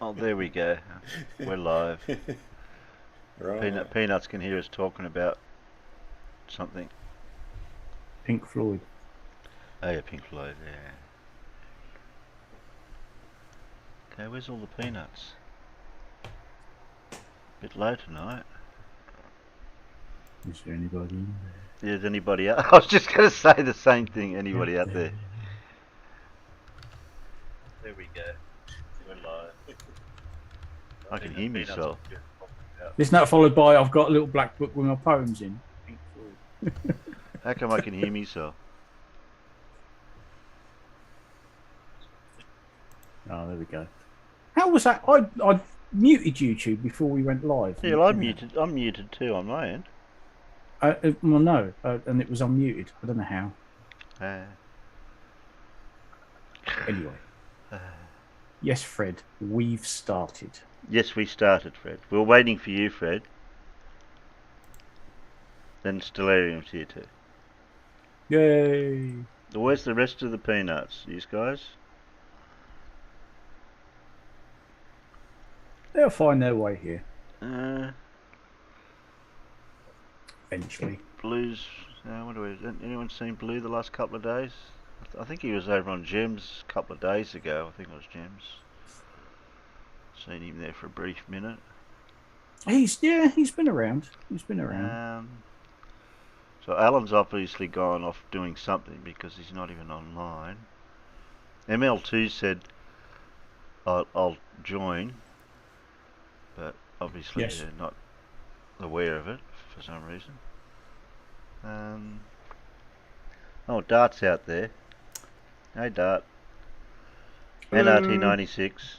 Oh, there we go. We're live. Right. Peanuts can hear us talking about something. Pink Floyd. Oh yeah, Pink Floyd. Yeah. Okay, where's all the peanuts? Bit low tonight. Is there anybody in there? Is anybody out? I was just going to say the same thing. Anybody out there? There we go. We're live. I can hear myself. Isn't that followed by I've got a little black book with my poems in? Pink Floyd. How come I can hear myself? Oh, there we go. How was that? I muted YouTube before we went live. Yeah, I'm muted. I'm muted too on my end. Well, no, and it was unmuted. I don't know how. Anyway. Yes, Fred, we've started. Yes, we started, Fred. We were waiting for you, Fred. Then Stellarium's here too. Yay! Where's the rest of the peanuts, you guys? They'll find their way here Uh, eventually. Blues. What do we? Anyone seen Blue the last couple of days? I think he was over on Gems a couple of days ago. I think it was Gems. Seen him there for a brief minute. He's been around. He's been around. So Alan's obviously gone off doing something because he's not even online. ML2 said I'll join, but obviously Yes. they're not aware of it for some reason. Oh, Dart's out there. Hey, Dart. NRT96.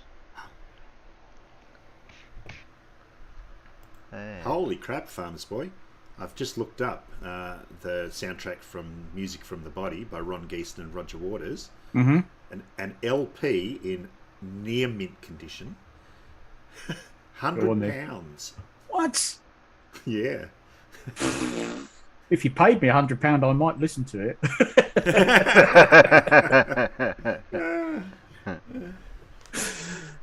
Hey. Holy crap, Farmer's Boy. I've just looked up the soundtrack from Music from the Body by Ron Geeson and Roger Waters. Mm-hmm. An LP in near mint condition. £100. What? Yeah. If you paid me £100, I might listen to it.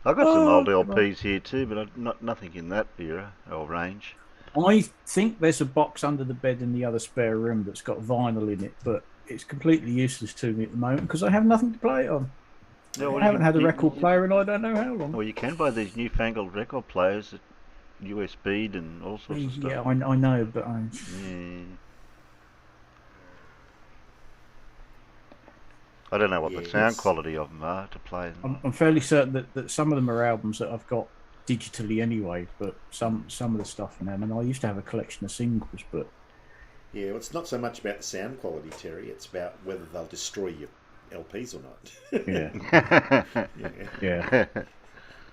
I've got some old LPs here too, but nothing in that era or range. I think there's a box under the bed in the other spare room that's got vinyl in it, but it's completely useless to me at the moment because I have nothing to play it on. Yeah, well, I haven't had a record player in I don't know how long. Well, you can buy these newfangled record players that USB'd and all sorts of stuff. Yeah, I know, but Yeah. I don't know what the sound quality of them are to play them. I'm fairly certain that some of them are albums that I've got digitally anyway, but some of the stuff in them. And I used to have a collection of singles, but Yeah, well, it's not so much about the sound quality, Terry. It's about whether they'll destroy your LPs or not. yeah, yeah.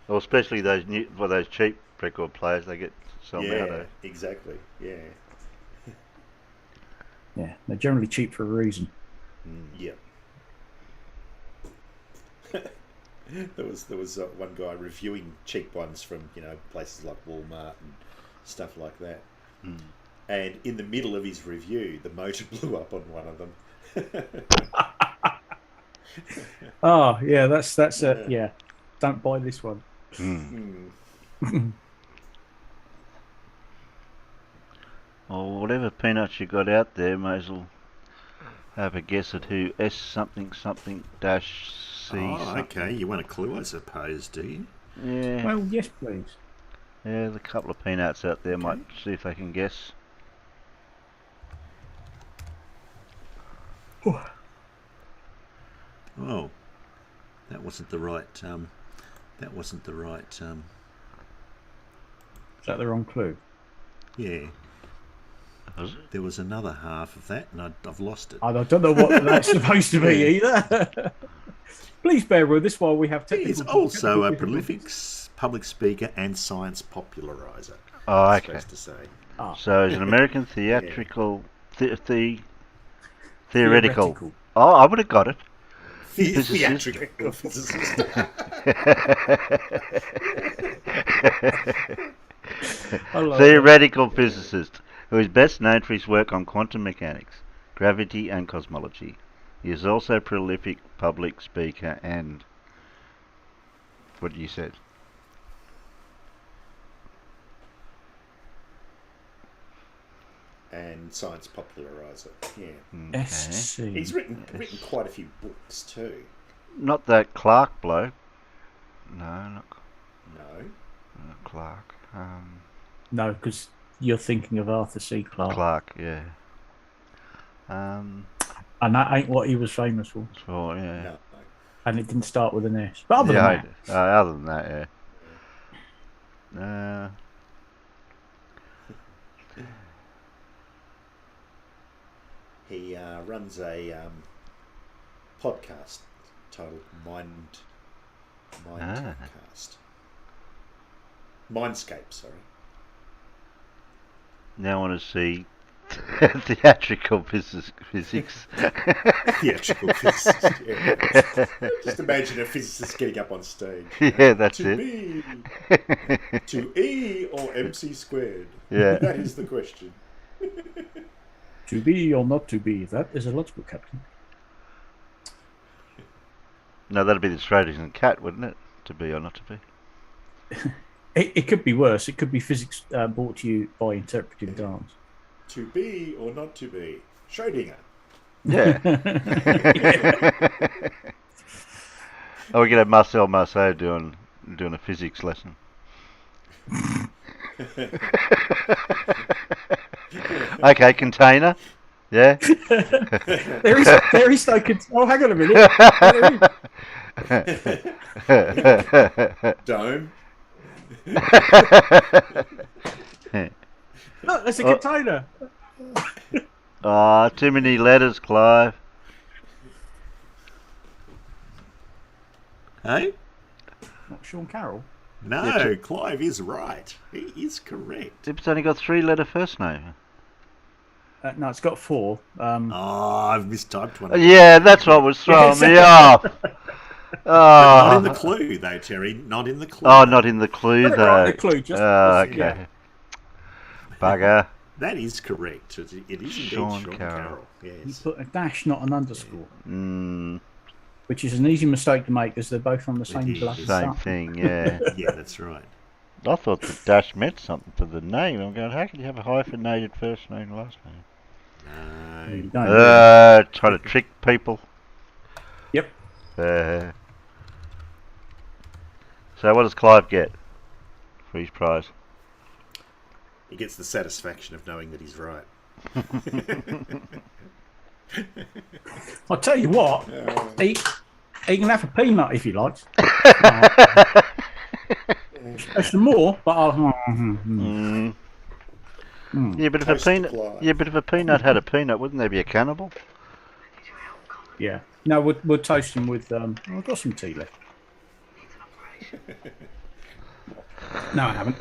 Well, especially those cheap record players, they get sold out. Yeah, exactly. Yeah. Yeah, they're generally cheap for a reason. Yep. There was one guy reviewing cheap ones from places like Walmart and stuff like that. And in the middle of his review, the motor blew up on one of them. Oh yeah, that's yeah. Don't buy this one. Or whatever peanuts you got out there, may as well have a guess at who S something something dash C. Oh, okay. You want a clue, I suppose, do you? Yeah. Well, yes, please. Yeah, there's a couple of peanuts out there. Might see if they can guess. Oh, that wasn't the right. That wasn't the right. Is that the wrong clue? Yeah. There was another half of that, and I've lost it. I don't know what that's supposed to be either. Please bear with us while we have technical. He's also a prolific public speaker and science popularizer. Oh, okay. Supposed to say. So it's an American theatrical, theoretical. Oh, I would have got it. Theatrical physicist. Theoretical physicist who is best known for his work on quantum mechanics, gravity and cosmology. He is also a prolific public speaker and... What you said? and science populariser. Yeah. Okay. SC. He's written quite a few books too. Not that Clark bloke. No, not No. Clark. No, because you're thinking of Arthur C. Clarke. Clark, yeah. And that ain't what he was famous for. So, yeah. No. And it didn't start with an S. But other Yeah, than that, other than that, yeah. He runs a podcast titled Mindcast. Mindscape, sorry. Now I want to see theatrical physics. Theatrical physicist. Yeah. Just imagine a physicist getting up on stage. Yeah, that's to it. B, to E or MC squared? Yeah. That is the question. to be or not to be, that is a logical, Captain. No, that'd be the Australian cat, wouldn't it? To be or not to be. It could be worse. It could be physics brought to you by interpretive dance. To be or not to be? Schrödinger. Yeah. Oh, we could have Marcel Marceau doing a physics lesson. Okay, container. Yeah. there is no. Oh, hang on a minute. Dome. Look, there's a container. Too many letters, Clive. Hey? Not Sean Carroll. No, Clive is right. He is correct. It's only got 3-letter first name. No, it's got 4. I've mistyped one. Yeah, that's what was throwing me off. Not in the clue, though, Terry. Not in the clue. Oh, not in the clue, though. Right, the clue, just okay. yeah. Bugger. That is correct. It is indeed Sean Carroll. You Yes. put a dash, not an underscore. Mm, Which is an easy mistake to make, as they're both on the same is. bloody same site. thing, yeah. Yeah, that's right. I thought the dash meant something for the name. I'm going, how can you have a hyphenated first name and last name? You No. don't. Trying to trick people. Yep. So what does Clive get for his prize? He gets the satisfaction of knowing that he's right. I'll tell you what, he can have a peanut if he likes. There's some more, but I'll... Yeah, but if a peanut had a peanut, wouldn't there be a cannibal? Yeah. No, we'll toast him with... I've got some tea left. No, I haven't.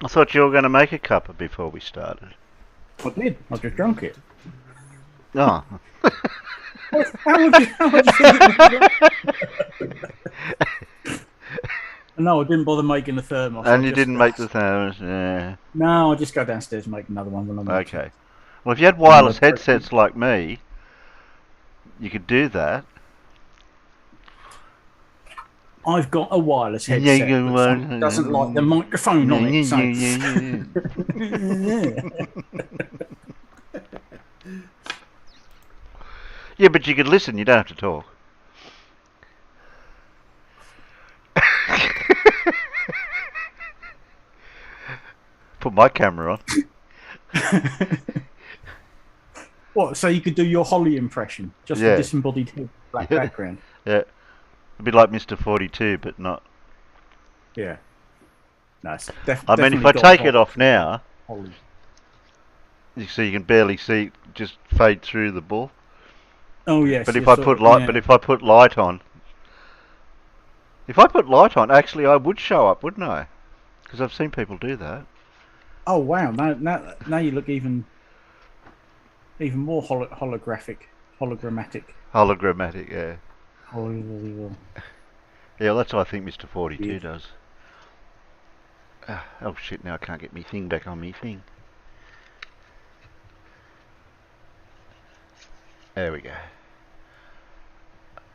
I thought you were going to make a cuppa before we started. I did. I just drunk it. Oh. How would you think No, I didn't bother making the thermos. And you didn't make the thermos, yeah. No, I'll just go downstairs and make another one when I'm Okay. Well, if you had wireless headsets like me, you could do that. I've got a wireless headset that doesn't like the microphone on it. So. Yeah, but you could listen, you don't have to talk. Put my camera on. What, so you could do your Holly impression? Just a disembodied head, black background? Yeah. It'd be like Mr. 42, but not. Yeah. No, I mean, if I take it off now, Holly. you see, you can barely see, just fade through the ball. Oh yes. But if I put light, light on, actually, I would show up, wouldn't I? Because I've seen people do that. Oh wow! Now you look even more hologrammatic. Hologrammatic, yeah. Yeah, that's what I think Mr. 42 does. Oh shit! Now I can't get me thing back on me thing. There we go.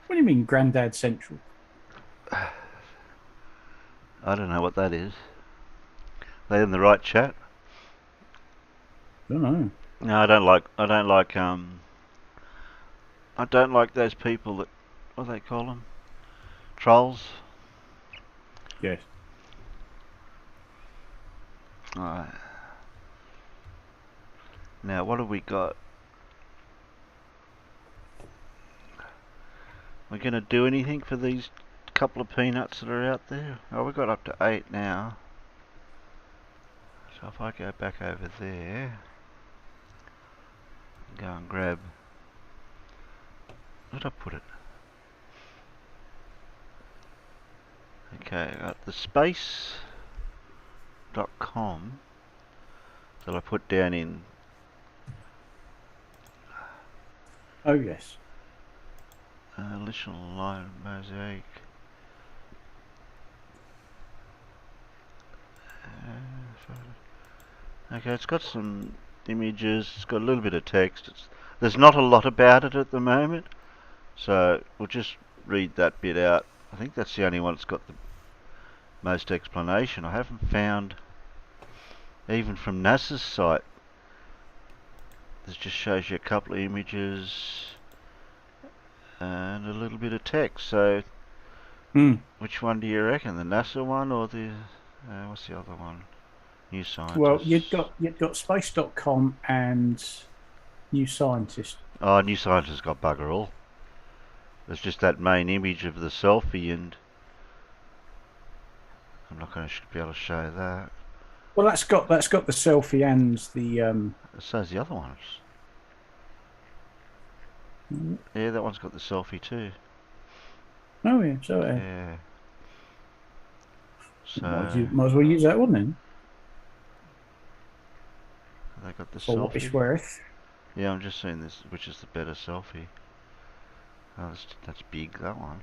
What do you mean, Grandad Central? I don't know what that is. They in the right chat? Don't know. No, I don't like. I don't like those people that. What do they call them? Trolls. Yes. Alright. Now, what have we got? We're going to do anything for these couple of peanuts that are out there? Oh, we've got up to 8 now. So if I go back over there, go and grab. Where did I put it? Okay, I got the space.com that I put down in. Oh, yes. Additional line mosaic. Okay, it's got some images, it's got a little bit of text. There's not a lot about it at the moment, so we'll just read that bit out. I think that's the only one that's got the most explanation. I haven't found, even from NASA's site, this just shows you a couple of images and a little bit of text. So which one do you reckon, the NASA one or the what's the other one? New Scientist. Well, you've got space.com and New Scientist. Oh, New Scientist got bugger all. There's just that main image of the selfie, and I'm not going to be able to show that. Well, that's got the selfie and the. So's the other ones. Yeah, that one's got the selfie too. Oh yeah, so yeah. So might as well use that one then. They got the For selfie. what it's worth. Yeah, I'm just saying this, which is the better selfie. Oh, that's big, that one.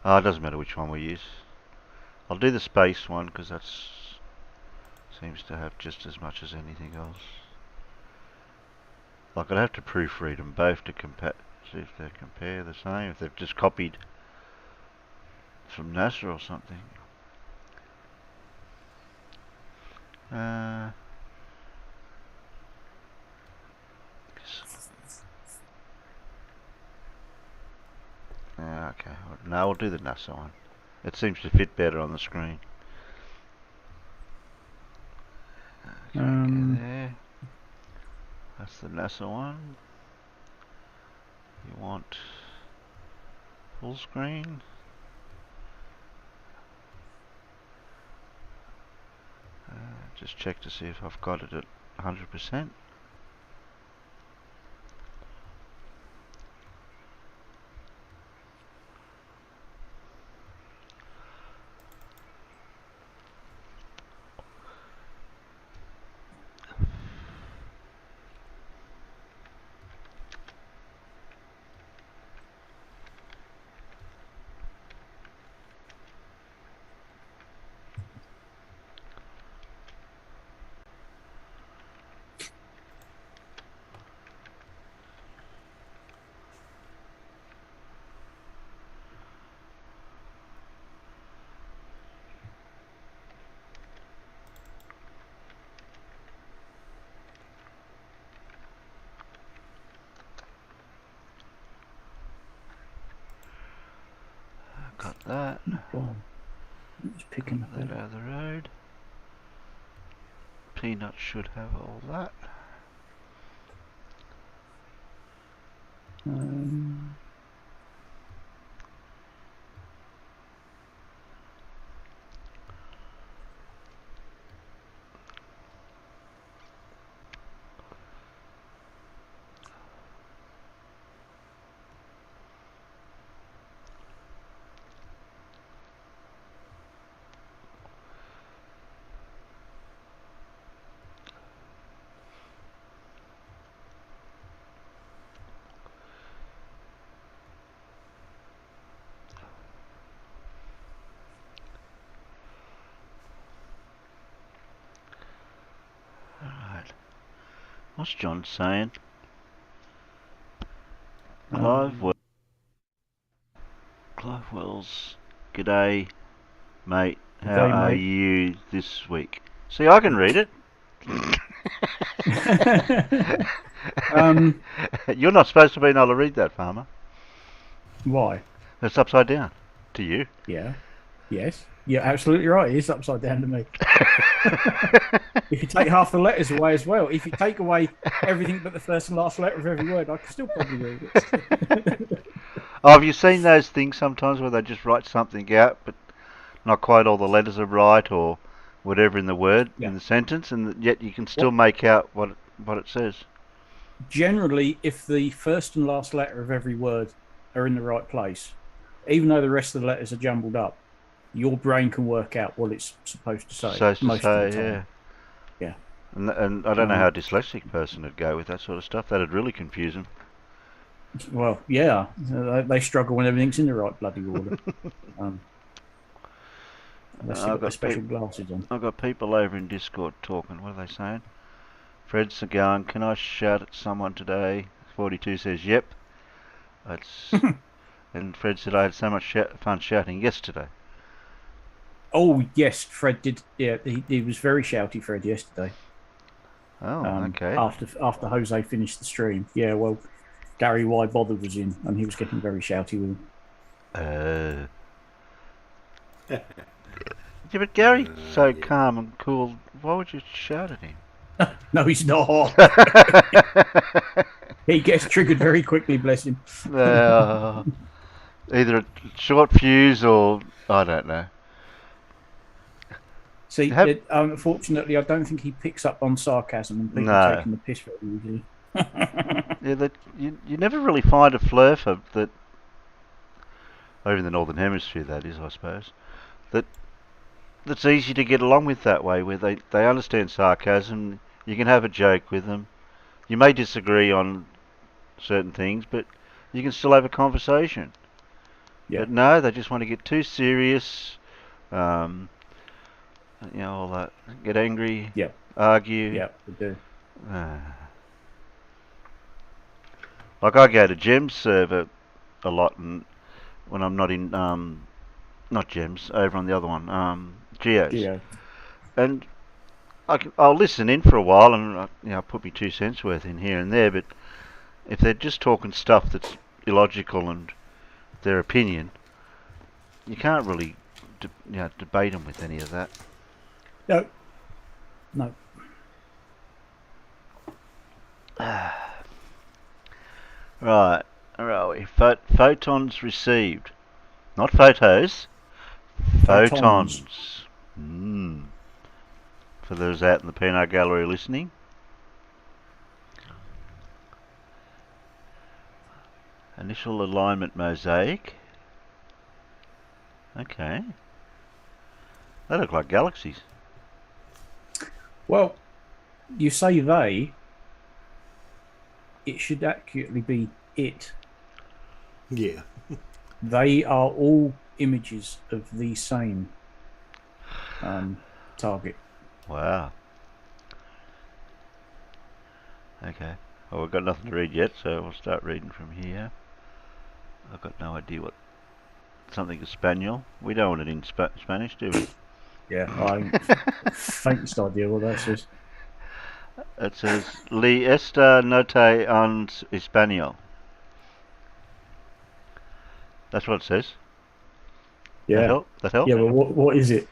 Oh, it doesn't matter which one we use. I'll do the space one because that seems to have just as much as anything else. Like, I'd have to proofread them both to compare, see if they compare the same, if they've just copied from NASA or something. Okay, now we'll do the NASA one. It seems to fit better on the screen. Okay, there. That's the NASA one. You want full screen? Just check to see if I've got it at 100%. Got that. It's picking up that out of the road. Peanut should have all that. Alright. What's John saying? Clive Wells. G'day, mate. How are you this week? See, I can read it. You're not supposed to be able to read that, Farmer. Why? It's upside down to you. Yeah. Yes. You're absolutely right. It is upside down to me. If you take half the letters away as well, if you take away everything but the first and last letter of every word, I can still probably read it. Oh, have you seen those things sometimes where they just write something out, but not quite all the letters are right, or whatever in the word, in the sentence, and yet you can still make out what it says? Generally, if the first and last letter of every word are in the right place, even though the rest of the letters are jumbled up, your brain can work out what it's supposed to say. Most of the time. Yeah. And I don't know how a dyslexic person would go with that sort of stuff. That'd really confuse them. Well, yeah, they struggle when everything's in the right bloody order. Unless you've got the special glasses on. I've got people over in Discord talking. What are they saying? Fred's going, can I shout at someone today? 42 says, yep. And Fred said, I had so much fun shouting yesterday. Oh, yes, Fred did. Yeah, he was very shouty, Fred, yesterday. Oh, okay. After Jose finished the stream. Yeah, well, Gary Y. Bother was in, and he was getting very shouty with him. Yeah, but Gary's so calm and cool. Why would you shout at him? No, he's not. He gets triggered very quickly, bless him. Either a short fuse or I don't know. See, unfortunately, I don't think he picks up on sarcasm and people taking the piss very easily. Yeah, you never really find a flurfer that, over in the Northern Hemisphere, that is, I suppose, that's easy to get along with that way, where they understand sarcasm. You can have a joke with them. You may disagree on certain things, but you can still have a conversation. Yeah. But no, they just want to get too serious. All that. Get angry. Yeah. Argue. Yeah, they do. Like I go to Gem's server a lot, and when I'm not in, not Gem's, over on the other one, Geo's. Geo. And I'll listen in for a while, and I'll put me 2 cents worth in here and there. But if they're just talking stuff that's illogical and their opinion, you can't really, debate them with any of that. No. Right, where are we? Photons received. Not photos. Photons. For those out in the Peanut Gallery listening. Initial alignment mosaic. Okay. They look like galaxies. Well, you say they. It should accurately be it. Yeah. They are all images of the same target. Wow. Okay. Well, we've got nothing to read yet, so we'll start reading from here. I've got no idea what something Espanol. We don't want it in Spanish, do we? Yeah, I faintest idea what that says. It says Li esta note en Español. That's what it says. Yeah. That help? Yeah, but what is it?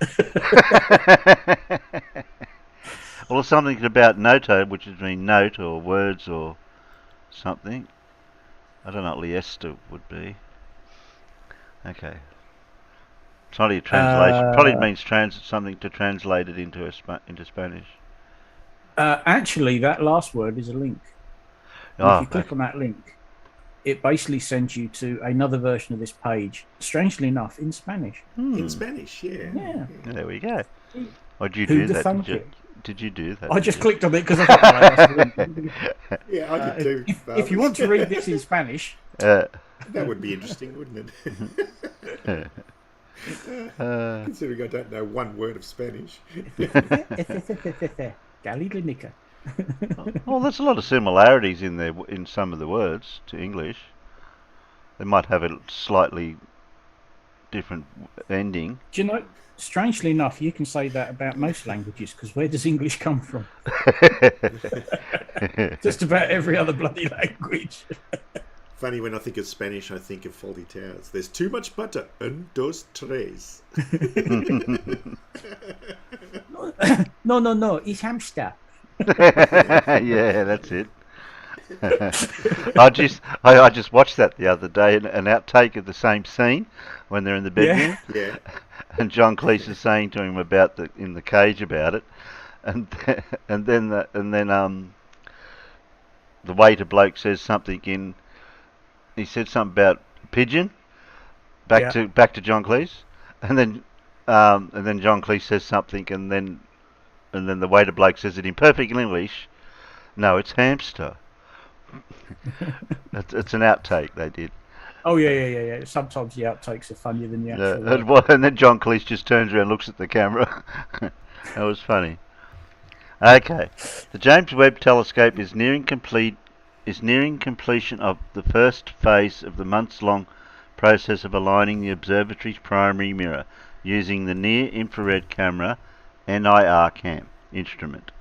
Well, something about note, which would mean note or words or something. I don't know what Liesta would be. Okay. It's not a translation. Probably means something to translate it into Spanish. Actually, that last word is a link. If you click on that link, it basically sends you to another version of this page, strangely enough, in Spanish. In Spanish, yeah. Yeah. There we go. Or did you do that? Did you do that? I just clicked on it because I thought, that's a link. Yeah, I did too. If you want to read this in Spanish... that would be interesting, wouldn't it? Considering I don't know one word of Spanish. Well, there's a lot of similarities in some of the words to English. They might have it slightly different ending. Do you know, strangely enough, you can say that about most languages, because where does English come from? Just about every other bloody language. Funny, when I think of Spanish, I think of Faulty Towers. There's too much butter. Un, dos, tres. No, it's hamster. Yeah, that's it. I just watched that the other day, an outtake of the same scene when they're in the bedroom. Yeah. And John Cleese is saying to him about in the cage about it, and then the waiter bloke says something in. He said something about pigeon. Back to John Cleese, and then John Cleese says something, and then the waiter bloke says it in perfect English. No, it's hamster. It's an outtake they did. Oh yeah. Sometimes the outtakes are funnier than the actual. And then John Cleese just turns around and looks at the camera. That was funny. Okay, the James Webb Telescope is nearing completion of the first phase of the months-long process of aligning the observatory's primary mirror using the near-infrared camera NIRCam instrument.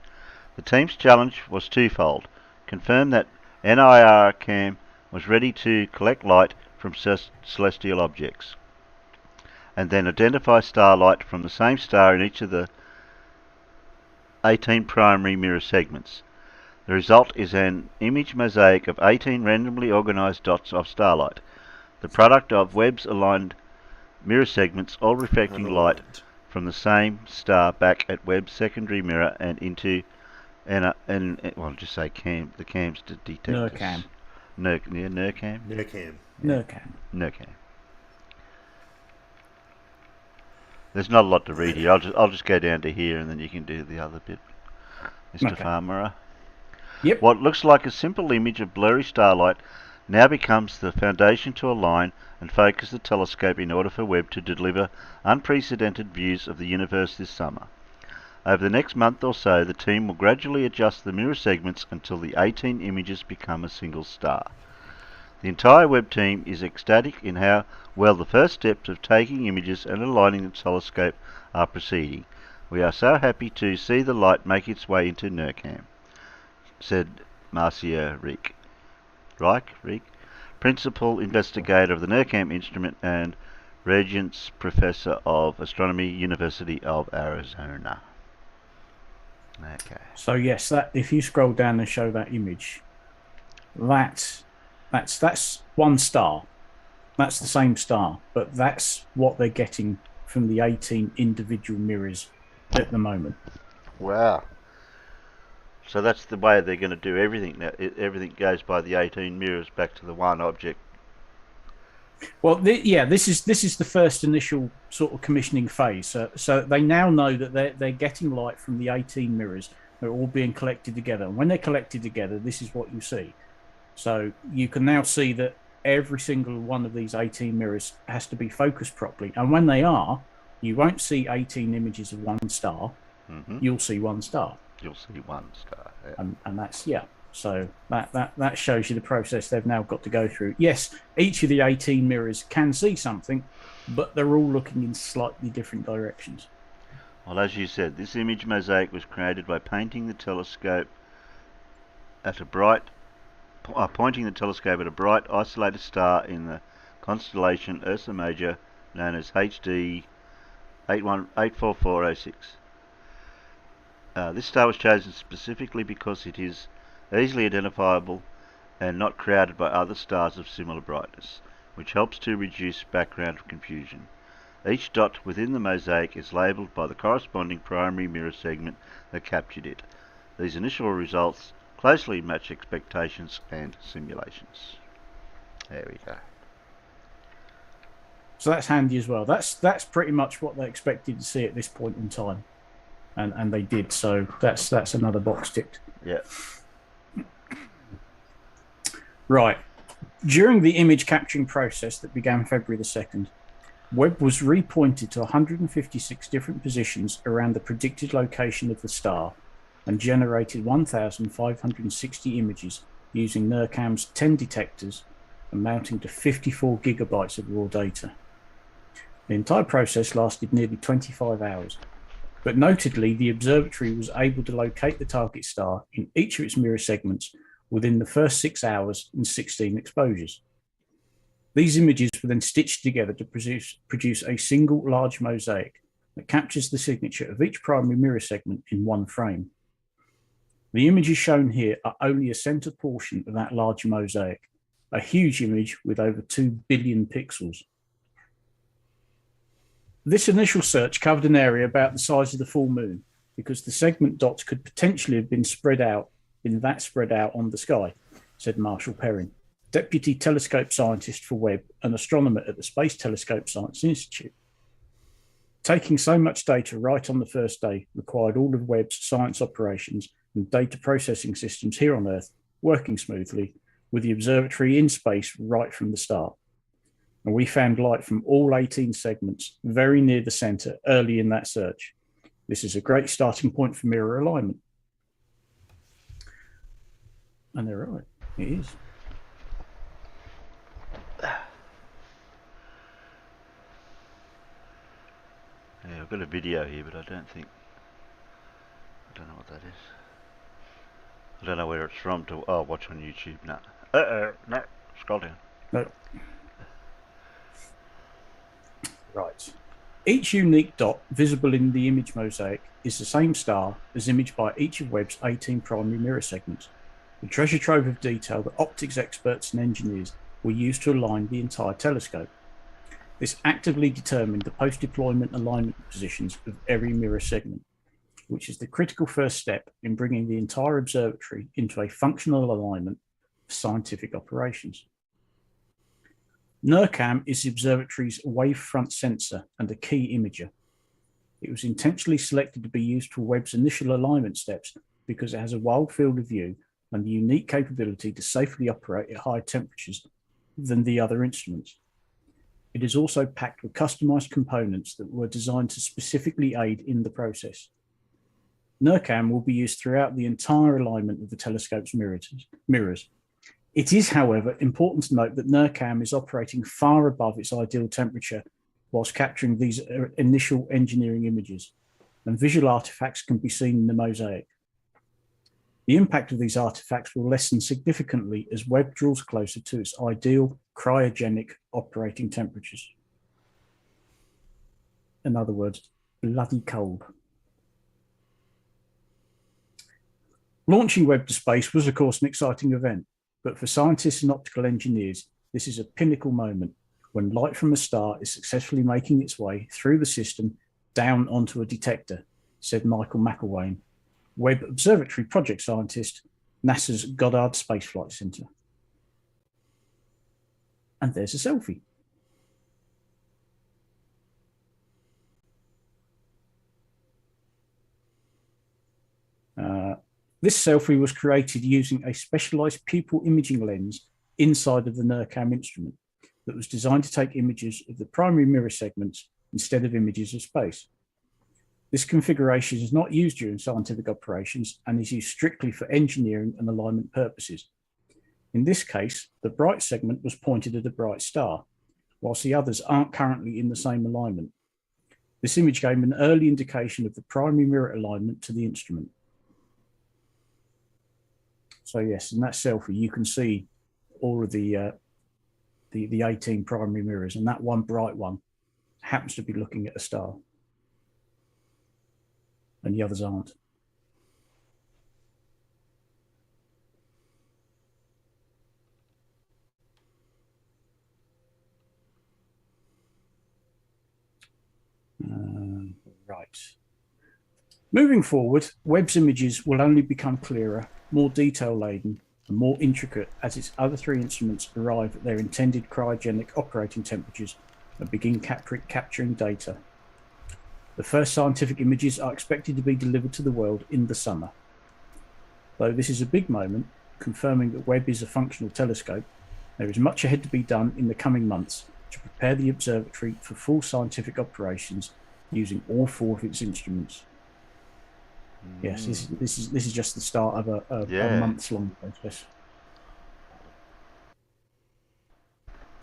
The team's challenge was twofold: confirm that NIRCam was ready to collect light from celestial objects, and then identify starlight from the same star in each of the 18 primary mirror segments. The result is an image mosaic of 18 randomly organised dots of starlight, the product of Webb's aligned mirror segments, all reflecting light from the same star back at Webb's secondary mirror and into well, I'll just say the cams to detectors. NIRCam. There's not a lot to read here. I'll just go down to here, and then you can do the other bit, Mr. Farmerer. Yep. What looks like a simple image of blurry starlight now becomes the foundation to align and focus the telescope in order for Webb to deliver unprecedented views of the universe this summer. Over the next month or so, the team will gradually adjust the mirror segments until the 18 images become a single star. The entire Webb team is ecstatic in how well the first steps of taking images and aligning the telescope are proceeding. We are so happy to see the light make its way into NIRCam, said Marcia Reich, Principal Investigator of the NIRCam instrument and Regents Professor of Astronomy, University of Arizona. Okay. So yes, that if you scroll down and show that image, that's one star. That's the same star, but that's what they're getting from the 18 individual mirrors at the moment. Wow. So that's the way they're going to do everything now. Everything goes by the 18 mirrors back to the one object. Well, this is the first initial sort of commissioning phase. So they now know that they're getting light from the 18 mirrors. They're all being collected together, and when they're collected together, this is what you see. So you can now see that every single one of these 18 mirrors has to be focused properly, and when they are, you won't see 18 images of one star. Mm-hmm. You'll see one star. You'll see one star. Yeah. And that's So that shows you the process they've now got to go through. Yes, each of the 18 mirrors can see something, but they're all looking in slightly different directions. Well, as you said, this image mosaic was created by pointing the telescope at a bright, isolated star in the constellation Ursa Major, known as HD 84406. This star was chosen specifically because it is easily identifiable and not crowded by other stars of similar brightness, which helps to reduce background confusion. Each dot within the mosaic is labelled by the corresponding primary mirror segment that captured it. These initial results closely match expectations and simulations. There we go. So that's handy as well. That's pretty much what they expected to see at this point in time, and they did. So that's another box ticked. Yeah. Right. During the image capturing process that began February the 2nd, Webb was repointed to 156 different positions around the predicted location of the star and generated 1,560 images using NIRCam's 10 detectors, amounting to 54 gigabytes of raw data. The entire process lasted nearly 25 hours, but notedly, the observatory was able to locate the target star in each of its mirror segments within the first 6 hours and 16 exposures. These images were then stitched together to produce a single large mosaic that captures the signature of each primary mirror segment in one frame. The images shown here are only a center portion of that large mosaic, a huge image with over 2 billion pixels. This initial search covered an area about the size of the full moon because the segment dots could potentially have been spread out on the sky, said Marshall Perrin, Deputy Telescope Scientist for Webb and astronomer at the Space Telescope Science Institute. Taking so much data right on the first day required all of Webb's science operations and data processing systems here on Earth working smoothly, with the observatory in space right from the start. And we found light from all 18 segments very near the center early in that search. This is a great starting point for mirror alignment. And they're right, it is. Yeah, I've got a video here, but I don't know what that is. I don't know where it's from watch on YouTube. No. No, scroll down. No. Right. Each unique dot visible in the image mosaic is the same star as imaged by each of Webb's 18 primary mirror segments, the treasure trove of detail that optics experts and engineers will use to align the entire telescope. This actively determined the post-deployment alignment positions of every mirror segment, which is the critical first step in bringing the entire observatory into a functional alignment for scientific operations. NIRCam is the observatory's wavefront sensor and a key imager. It was intentionally selected to be used for Webb's initial alignment steps because it has a wide field of view and the unique capability to safely operate at higher temperatures than the other instruments. It is also packed with customized components that were designed to specifically aid in the process. NIRCam will be used throughout the entire alignment of the telescope's mirrors. It is, however, important to note that NIRCam is operating far above its ideal temperature whilst capturing these initial engineering images, and visual artifacts can be seen in the mosaic. The impact of these artifacts will lessen significantly as Webb draws closer to its ideal cryogenic operating temperatures. In other words, bloody cold. Launching Webb to space was, of course, an exciting event, but for scientists and optical engineers, this is a pinnacle moment when light from a star is successfully making its way through the system down onto a detector, said Michael McElwain, Webb Observatory project scientist, NASA's Goddard Space Flight Center. And there's a selfie. This selfie was created using a specialized pupil imaging lens inside of the NIRCam instrument that was designed to take images of the primary mirror segments instead of images of space. This configuration is not used during scientific operations and is used strictly for engineering and alignment purposes. In this case, the bright segment was pointed at a bright star, whilst the others aren't currently in the same alignment. This image gave an early indication of the primary mirror alignment to the instrument. So yes, in that selfie, you can see all of the 18 primary mirrors, and that one bright one happens to be looking at a star, and the others aren't. Right. Moving forward, Webb's images will only become clearer, more detail-laden, and more intricate as its other three instruments arrive at their intended cryogenic operating temperatures and begin capturing data. The first scientific images are expected to be delivered to the world in the summer. Though this is a big moment, confirming that Webb is a functional telescope, there is much ahead to be done in the coming months to prepare the observatory for full scientific operations using all four of its instruments. Yes, this is just the start of a months-long process.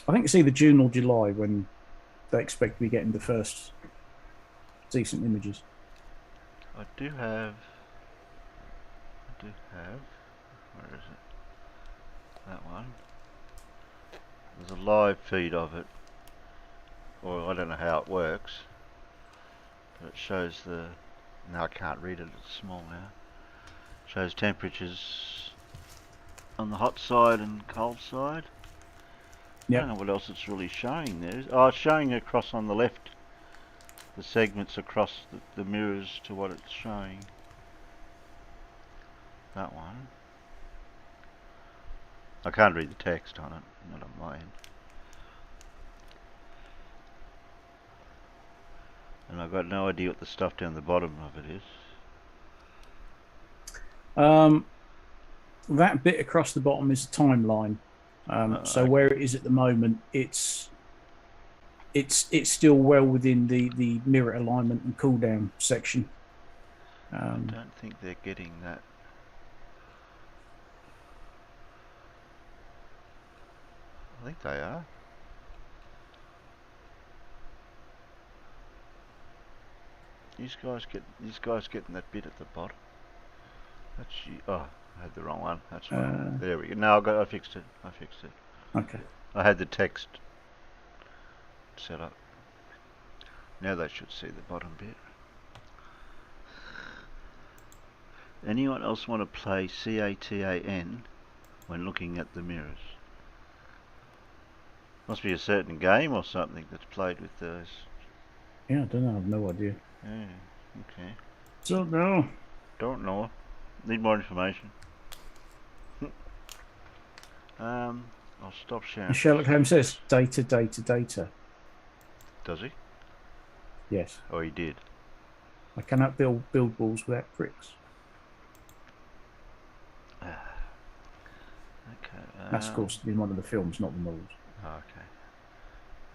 I think it's either June or July when they expect to be getting the first decent images. I do have. Where is it? That one. There's a live feed of it, or I don't know how it works, but it shows the. No, I can't read it. It's small now. Shows temperatures on the hot side and cold side. Yep. I don't know what else it's really showing there. Oh, it's showing across on the left. The segments across the mirrors to what it's showing. That one. I can't read the text on it, not on mine. And I've got no idea what the stuff down the bottom of it is. That bit across the bottom is a timeline. So okay. where it is at the moment, it's still well within the mirror alignment and cooldown section. I don't think they're getting that. I think they are. These guys getting that bit at the bottom. That's you. Oh, I had the wrong one. That's wrong. There we go. No, I fixed it. Okay. I had the text set up. Now they should see the bottom bit. Anyone else want to play CATAN when looking at the mirrors? Must be a certain game or something that's played with those. Yeah, I don't know. I have no idea. Yeah, okay. Don't know. Need more information. I'll stop sharing. Sherlock Holmes says data, data, data. Does he? Yes. Oh, he did. I cannot build walls without bricks. Okay. That's, of course, in one of the films, not the novels. Okay.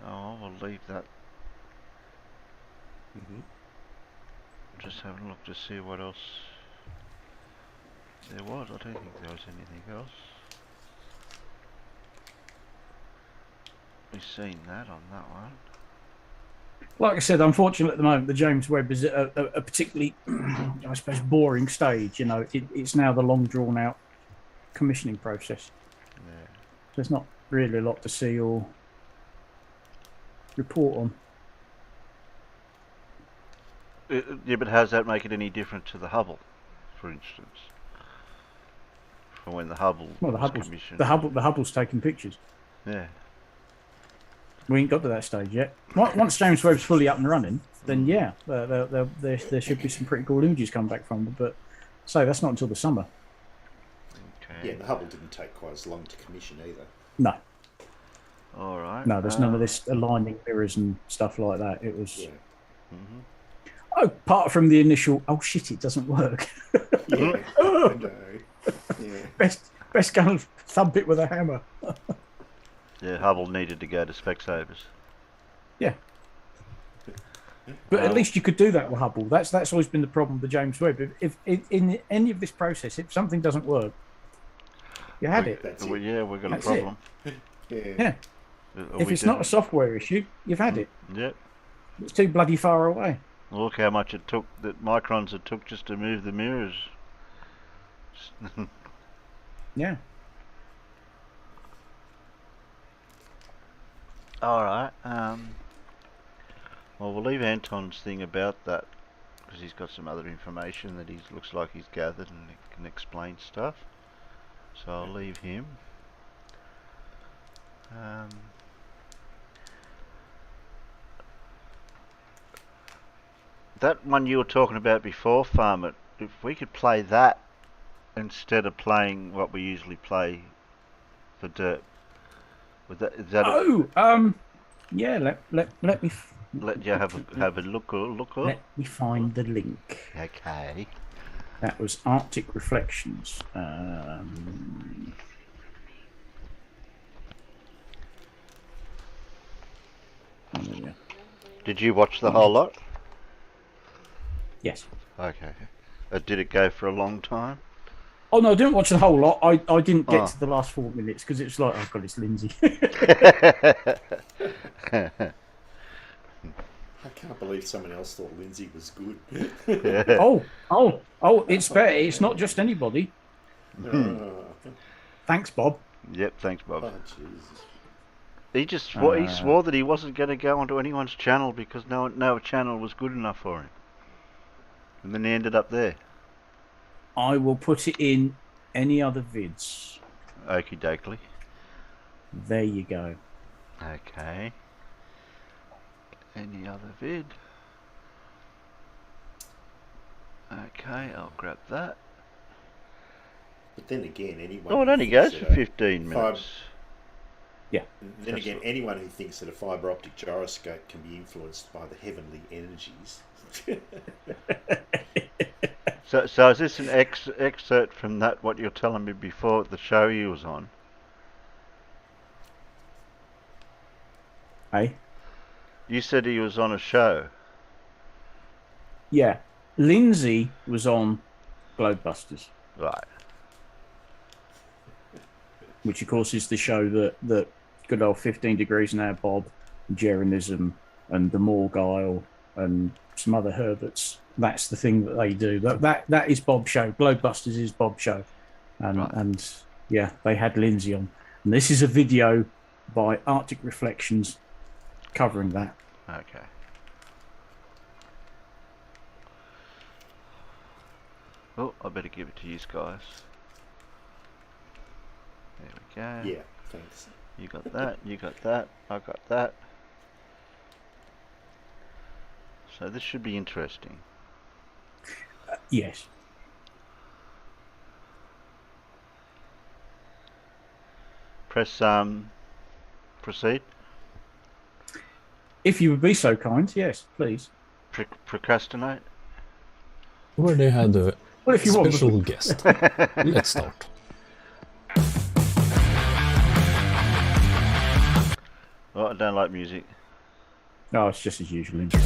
Oh, we'll leave that. Just having a look to see what else there was. I don't think there was anything else. We've seen that on that one. Like I said, unfortunately, at the moment, the James Webb is at a particularly, I suppose, boring stage. You know, it's now the long, drawn-out commissioning process. Yeah. There's not really a lot to see or report on. Yeah, but how does that make it any different to the Hubble, for instance? From when the Hubble was commissioned. The Hubble's taking pictures. Yeah. We ain't got to that stage yet. Once James Webb's fully up and running, then yeah, there should be some pretty cool images come back from it. But so that's not until the summer. Okay. Yeah, the Hubble didn't take quite as long to commission either. No. All right. No, there's none of this aligning mirrors and stuff like that. It was. Yeah. Oh, apart from the initial, oh shit, it doesn't work. Yeah. I know. Yeah. Best go and thump it with a hammer. Yeah, Hubble needed to go to Specsavers. Yeah. But at least you could do that with Hubble. That's always been the problem with the James Webb. If in any of this process, if something doesn't work, you had it. Yeah, we've got That's a problem. Yeah. If it's not a software issue, you've had it. Yep. It's too bloody far away. Look how much it took, that microns it took just to move the mirrors. Yeah. Alright, well, we'll leave Anton's thing about that, because he's got some other information that he looks like he's gathered and he can explain stuff. So I'll leave him. That one you were talking about before, Farmer, if we could play that instead of playing what we usually play for Dirt. Yeah. Let me. Let you have a look. Let me find the link. Okay. That was Arctic Reflections. Did you watch the whole lot? Yes. Okay. Did it go for a long time? Oh no, I didn't watch the whole lot. I didn't get to the last 4 minutes because it's like, oh god, it's Lindsay. I can't believe someone else thought Lindsay was good. It's fair. It's not just anybody. Thanks, Bob. Yep, thanks, Bob. Oh, Jesus. He just he swore that he wasn't going to go onto anyone's channel because no channel was good enough for him. And then he ended up there. I will put it in any other vids. Okie dokie. There you go. Okay. Any other vid? Okay, I'll grab that. But then again, anyone... Oh, it only goes for 15 minutes. Yeah. Then again, anyone who thinks that a fibre optic gyroscope can be influenced by the heavenly energies... So is this an excerpt from that, what you're telling me before, the show he was on? Hey? You said he was on a show. Yeah. Lindsay was on Globebusters. Right. Which, of course, is the show that good old 15 Degrees Now Bob, Jeranism, and the Morgile, and some other Herberts. That's the thing that they do. That is Bob's show. Globebusters is Bob's show. And yeah, they had Lindsay on. And this is a video by Arctic Reflections covering that. Okay. Oh, I better give it to you guys. There we go. Yeah, thanks. You got that, you got that, I got that. So this should be interesting. Yes. Press proceed. If you would be so kind, yes, please. Procrastinate. Where they had a if you special want. guest. Let's start. Oh, I don't like music. No, it's just as usual. Intro.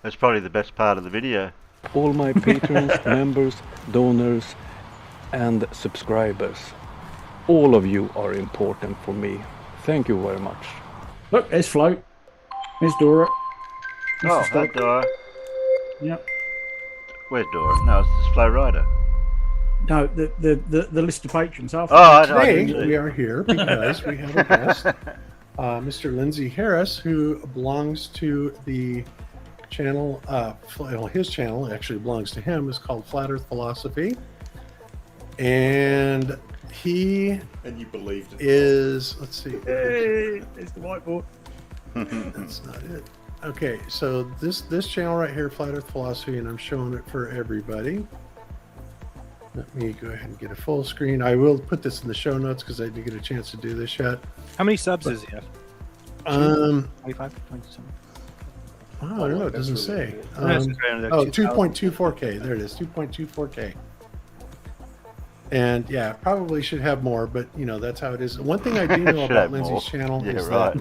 That's probably the best part of the video. All my patrons, members, donors, and subscribers. All of you are important for me. Thank you very much. Look, there's Float. There's Dora. Oh, hi Dora. Yep. Where's Dora? No, it's this Flow Rider. No, the list of patrons. Today we are here because we have a guest, Mr. Lindsay Harris, who belongs to the channel. His channel actually belongs to him. It's called Flat Earth Philosophy, and he you believed it. is. Let's see. Hey, it's the whiteboard. That's not it. Okay, so this channel right here, Flat Earth Philosophy, and I'm showing it for everybody. Let me go ahead and get a full screen. I will put this in the show notes because I didn't get a chance to do this yet. How many subs does he have? 25, 20 something. Oh, I don't know. It doesn't say. That's around like 2.24K. There it is. 2.24K. And yeah, probably should have more, but you know, that's how it is. One thing I do know about Lindsay's channel is that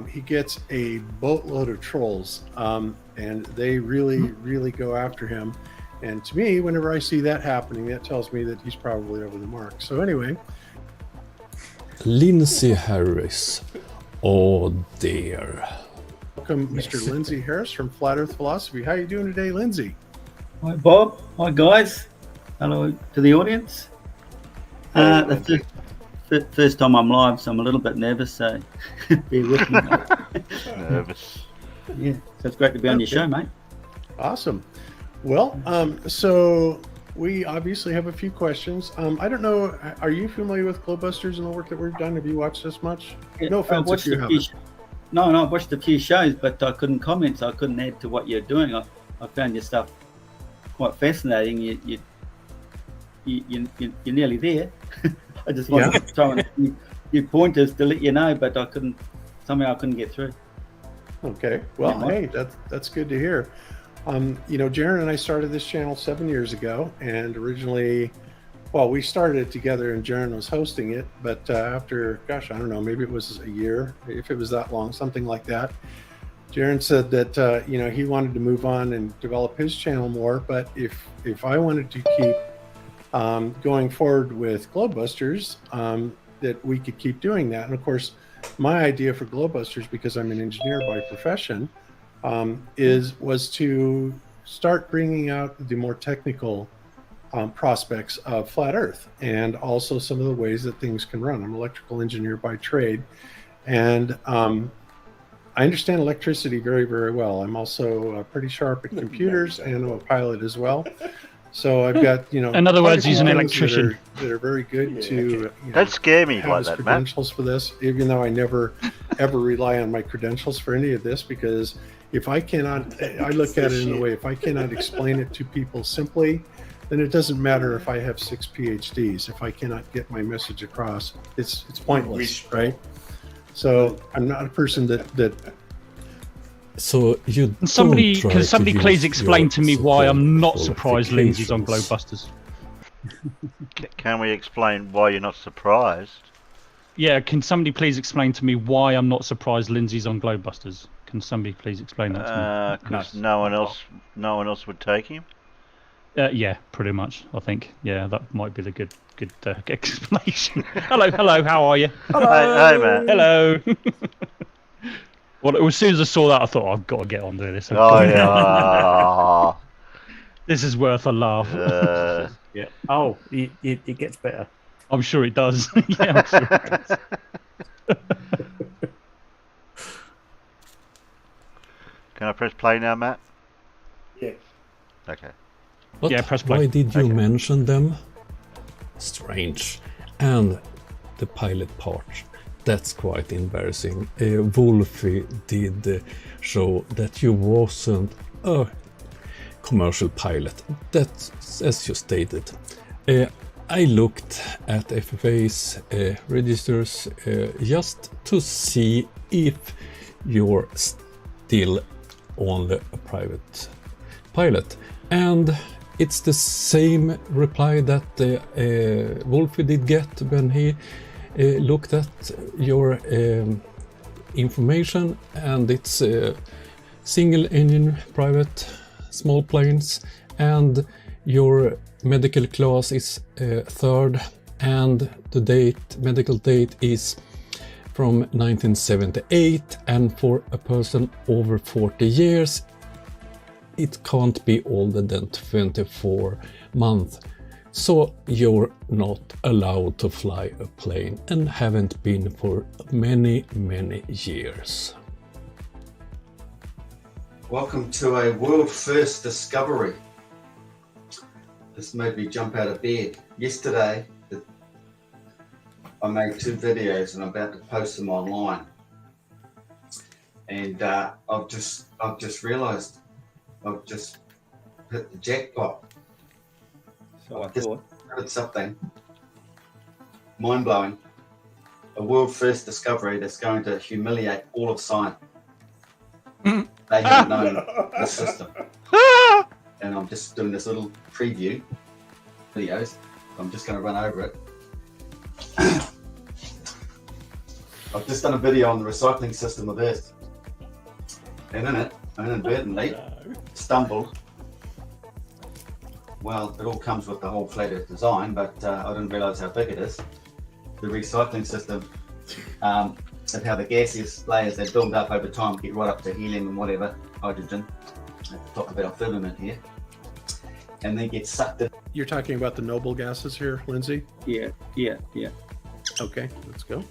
he gets a boatload of trolls, and they really go after him. And to me, whenever I see that happening, that tells me that he's probably over the mark. So anyway. Lindsay Harris. Oh dear. Welcome, Mr. Lindsay Harris from Flat Earth Philosophy. How are you doing today, Lindsay? Hi, Bob. Hi, guys. Hello to the audience. The first time I'm live, so I'm a little bit nervous, so bear with me. Nervous. Yeah, so it's great to be on your show, mate. Awesome. Well, so we obviously have a few questions. I don't know, are you familiar with Globebusters and the work that we've done? Have you watched this much? Yeah, No offense if you haven't. No, I watched a few shows, but I couldn't comment, so I couldn't add to what you're doing. I found your stuff quite fascinating. You're nearly there. I just wanted to throw in a few pointers to let you know, but I couldn't get through. Okay. Well, hey, that's good to hear. You know, Jaron and I started this channel 7 years ago, and originally, well, we started it together and Jaron was hosting it, but after, gosh, I don't know, maybe it was a year, if it was that long, something like that. Jaron said that, you know, he wanted to move on and develop his channel more, but if I wanted to keep going forward with Globebusters, that we could keep doing that. And of course, my idea for Glowbusters, because I'm an engineer by profession, was to start bringing out the more technical prospects of flat Earth, and also some of the ways that things can run. I'm an electrical engineer by trade, and I understand electricity very, very well. I'm also pretty sharp at computers, and I'm a pilot as well. So I've got, in other words, he's an electrician that are very good to. Don't scare me have like as that, credentials for this, even though I never ever rely on my credentials for any of this, because if I cannot, I look at it in a way, if I cannot explain it to people simply, then it doesn't matter if I have 6 PhDs. If I cannot get my message across, it's pointless, right? So I'm not a person that. So you Can somebody please explain to me why I'm not surprised Lindsay's on Glowbusters? Can we explain why you're not surprised? Yeah, can somebody please explain to me why I'm not surprised Lindsay's on Glowbusters? Can somebody please explain that to me? Because no one else would take him. Yeah, pretty much. I think. Yeah, that might be the good explanation. Hello. How are you? Hey, man. Hello. Well, as soon as I saw that, I thought I've got to get on to this. Oh yeah. This is worth a laugh. Yeah. Oh, it gets better. I'm sure it does. Yeah, I'm sure it does. Can I press play now, Matt? Yeah. Okay. But yeah, press play. why did you Okay. mention them? Strange. And the pilot part. That's quite embarrassing. Wolfie did show that you wasn't a commercial pilot. That's as you stated. I looked at FFA's registers just to see if you're still only a private pilot. And it's the same reply that Wolfie did get when he looked at your information, and it's single engine private small planes, and your medical class is third, and the medical date is from 1978, and for a person over 40 years it can't be older than 24 months. So you're not allowed to fly a plane and haven't been for many, many years. Welcome to a world first discovery. This made me jump out of bed. Yesterday, I made 2 videos and I'm about to post them online. And I've just realised I've just hit the jackpot. So I thought. It's something mind-blowing. A world first discovery that's going to humiliate all of science. They haven't known the system. And I'm just doing this little preview videos. I'm just going to run over it. I've just done a video on the recycling system of Earth. And in it, I inadvertently stumbled. Well, it all comes with the whole flat Earth design, but I didn't realise how big it is. The recycling system, and how the gaseous layers that build up over time get right up to helium and whatever, hydrogen. Talk about firmament here. And then get sucked in. You're talking about the noble gases here, Lindsay? Yeah. Okay, let's go.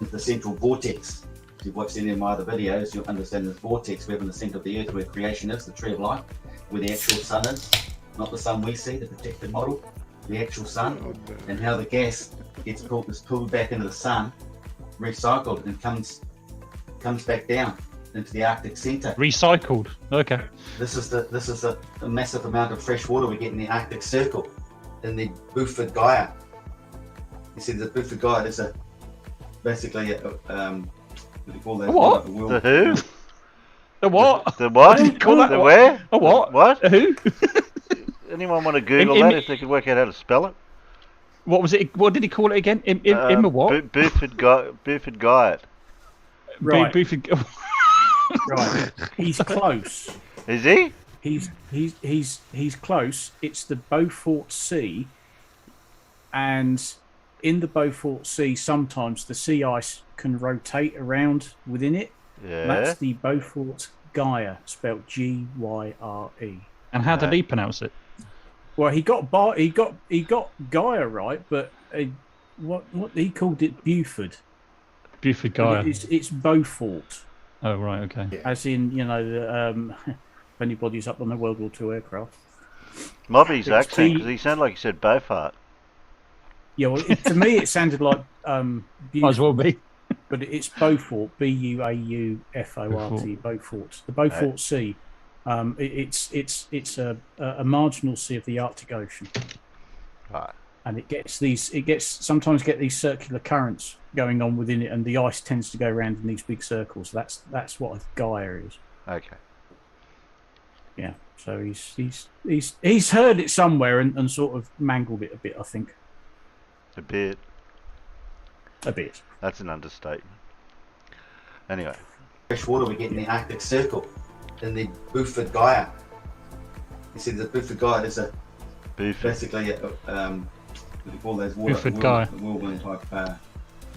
The central vortex. If you've watched any of my other videos, you'll understand this vortex we have in the centre of the Earth where creation is, the tree of life, where the actual sun is. Not the sun we see, the projected model, the actual sun, and how the gas is pulled back into the sun, recycled, and comes back down into the Arctic centre. Recycled. Okay. This is a massive amount of fresh water we get in the Arctic Circle, in the Beaufort Gyre. You see, the Beaufort Gyre is basically what do you call that? What? The who? The what? The what? What did you call that? The where? A what? What? A who? Anyone want to Google In- that if they can work out how to spell it? What was it? What did he call it again? In a what? Beaufort Gyre. Right. Beaufort. Right. He's close. Is he? He's close. It's the Beaufort Sea, and in the Beaufort Sea, sometimes the sea ice can rotate around within it. Yeah. That's the Beaufort Gyre, spelled Gyre. And how did he pronounce it? Well, he got Gyre right, but what he called it Buford. Buford Gyre. It's Beaufort. Oh right, okay. Yeah. As in, if anybody's up on the World War II aircraft. Might be his accent, because he sounded like he said Beaufort. Yeah, well, to me it sounded like Might as well be. but it's Beaufort, Beaufort, Beaufort. The Beaufort Sea. It's a marginal sea of the Arctic Ocean. Right. And sometimes get these circular currents going on within it, and the ice tends to go around in these big circles. That's what a gyre is. Okay. Yeah. So he's heard it somewhere and sort of mangled it a bit, I think. A bit. A bit. That's an understatement. Anyway. Fresh water we get in the Arctic Circle, in the Buford Gyre. You see, the Buford Gyre is basically what do you call those whirlwind type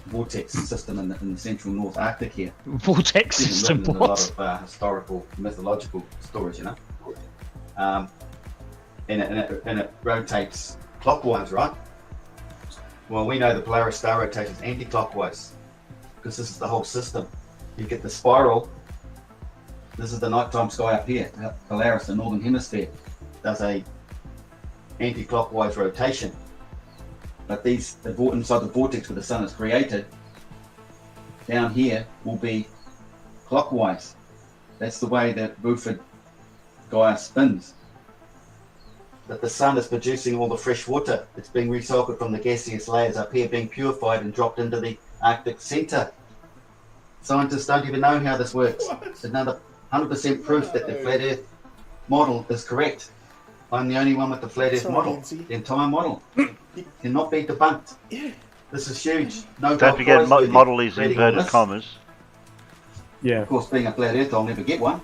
vortex system in the central North Arctic here. Vortex system, what? A lot of historical, mythological stories, and it rotates clockwise, right? Well, we know the Polaris star rotates anti-clockwise because this is the whole system. You get the spiral. This is the nighttime sky up here. Polaris, the northern hemisphere, does a anti-clockwise rotation. But inside the vortex where the sun is created, down here will be clockwise. That's the way that Buford Gyre spins. That the sun is producing all the fresh water. It's being recycled from the gaseous layers up here, being purified and dropped into the Arctic centre. Scientists don't even know how this works. It's another 100% proof that the flat Earth model is correct. I'm the only one with the flat Earth model. The entire model cannot be debunked. Yeah. This is huge. No Don't forget, model is inverted commas. Yeah. Of course, being a flat Earth, I'll never get one.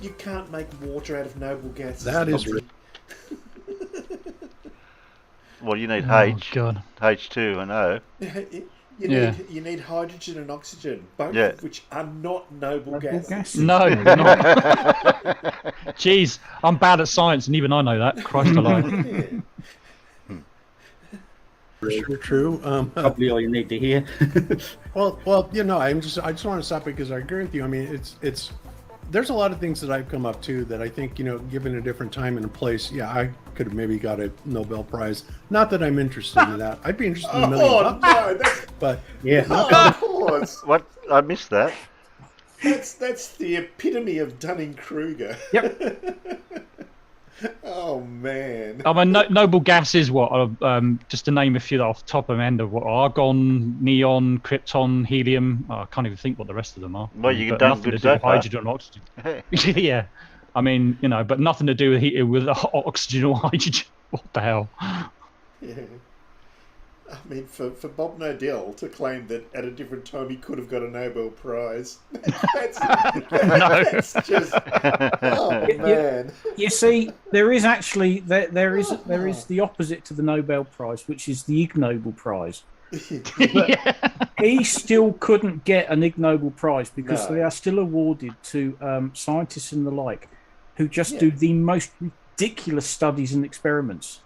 You can't make water out of noble gases. That is Ozzie. Well, you need God. H2 and O. You need hydrogen and oxygen, both of which are not noble gases. No, not. Jeez, I'm bad at science, and even I know that. Christ alive. True. Probably all you need to hear. Well, I just want to stop because I agree with you. I mean, it's there's a lot of things that I've come up to that I think, given a different time and a place, I could have maybe got a Nobel Prize. Not that I'm interested in that. I'd be interested in $1 million. No, But yeah. of course. What? I missed that. That's the epitome of Dunning-Kruger. Yep. Oh man. I mean, noble gas is what? Just to name a few off the top of my head of what: argon, neon, krypton, helium. I can't even think what the rest of them are. Well, you But done nothing good to do with so far. hydrogen or oxygen. Yeah, I mean, but nothing to do with oxygen or hydrogen. What the hell? Yeah. I mean, for Bob Nodell to claim that at a different time he could have got a Nobel Prize, that's just, oh man. You see, there is actually there is the opposite to the Nobel Prize, which is the Ig Nobel Prize. But he still couldn't get an Ig Nobel Prize because they are still awarded to scientists and the like who just do the most ridiculous studies and experiments.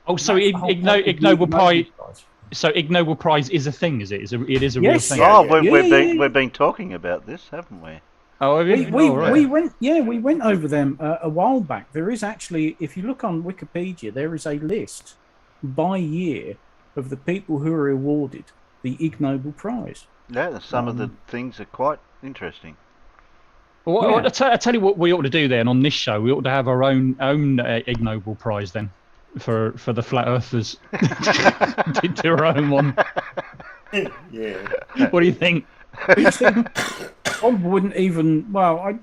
Oh, so Ig Nobel Prize. So Ig Nobel Prize is a thing, is it? It is a real thing. Oh, we've been talking about this, haven't we? Oh, we went over them a while back. There is actually, if you look on Wikipedia, there is a list by year of the people who are awarded the Ig Nobel Prize. Yeah, some of the things are quite interesting. Well, I tell you what we ought to do then on this show. We ought to have our own Ig Nobel Prize then. For the flat earthers, do our own one. Yeah. What do you think? I wouldn't even. Well, I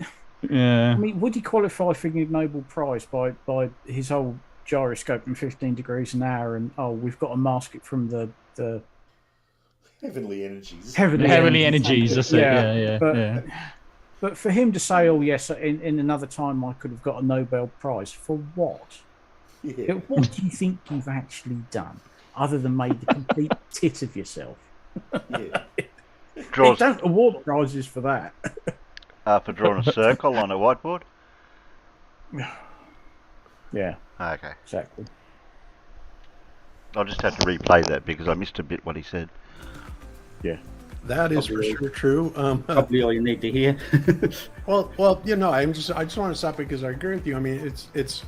Yeah. mean, would he qualify for the Nobel Prize by his whole gyroscope and 15 degrees an hour and we've got to mask it from the Heavenly energies. Heavenly energies. That's it. Yeah. But for him to say, "Oh yes, in another time I could have got a Nobel Prize," for what? Yeah. What do you think you've actually done? other than made a complete tit of yourself. Yeah. You don't award prizes for that. For drawing a circle on a whiteboard? Yeah. Okay. Exactly. I'll just have to replay that because I missed a bit what he said. Yeah. That is for sure true. Probably all you need to hear. well, you know, I just want to stop because I agree with you. I mean, it's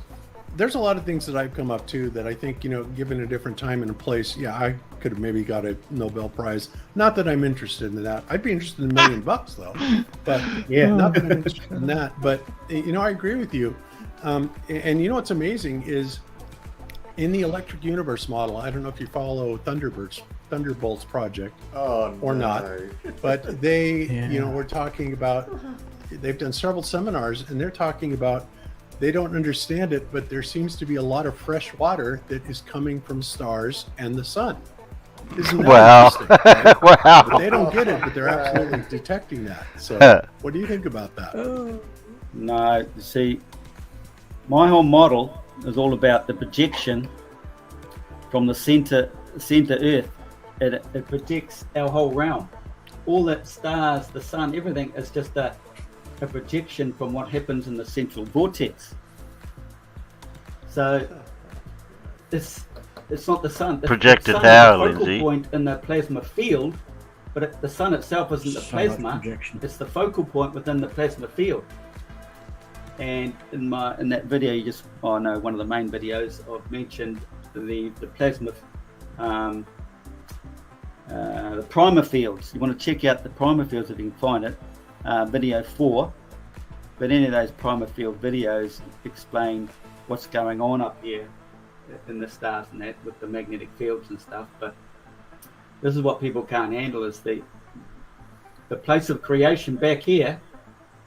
there's a lot of things that I've come up to that I think, you know, given a different time and a place, yeah, I could have maybe got a Nobel Prize. Not that I'm interested in that. I'd be interested in $1 million though. But yeah, not that I'm interested in that. But you know, I agree with you. And you know what's amazing is in the Electric Universe model. I don't know if you follow Thunderbolts project or not, but they, you know, we're talking about. They've done several seminars, and they're talking about. They don't understand it, but there seems to be a lot of fresh water that is coming from stars and the sun. Isn't that interesting? Right? Wow. But they don't get it, but they're absolutely detecting that. So, what do you think about that? No, see, my whole model is all about the projection from the center Earth. It projects our whole realm. All that stars, the sun, everything is just a projection from what happens in the central vortex. So it's not the sun. Projected the sun how, is the focal Lindsay? point in the plasma field, but the sun itself isn't the plasma. It's the focal point within the plasma field. And in that video, one of the main videos, I've mentioned the plasma, the primer fields. You want to check out the primer fields if you can find it. Video 4, but any of those primer field videos explain what's going on up here in the stars and that with the magnetic fields and stuff. But this is what people can't handle, is the place of creation back here.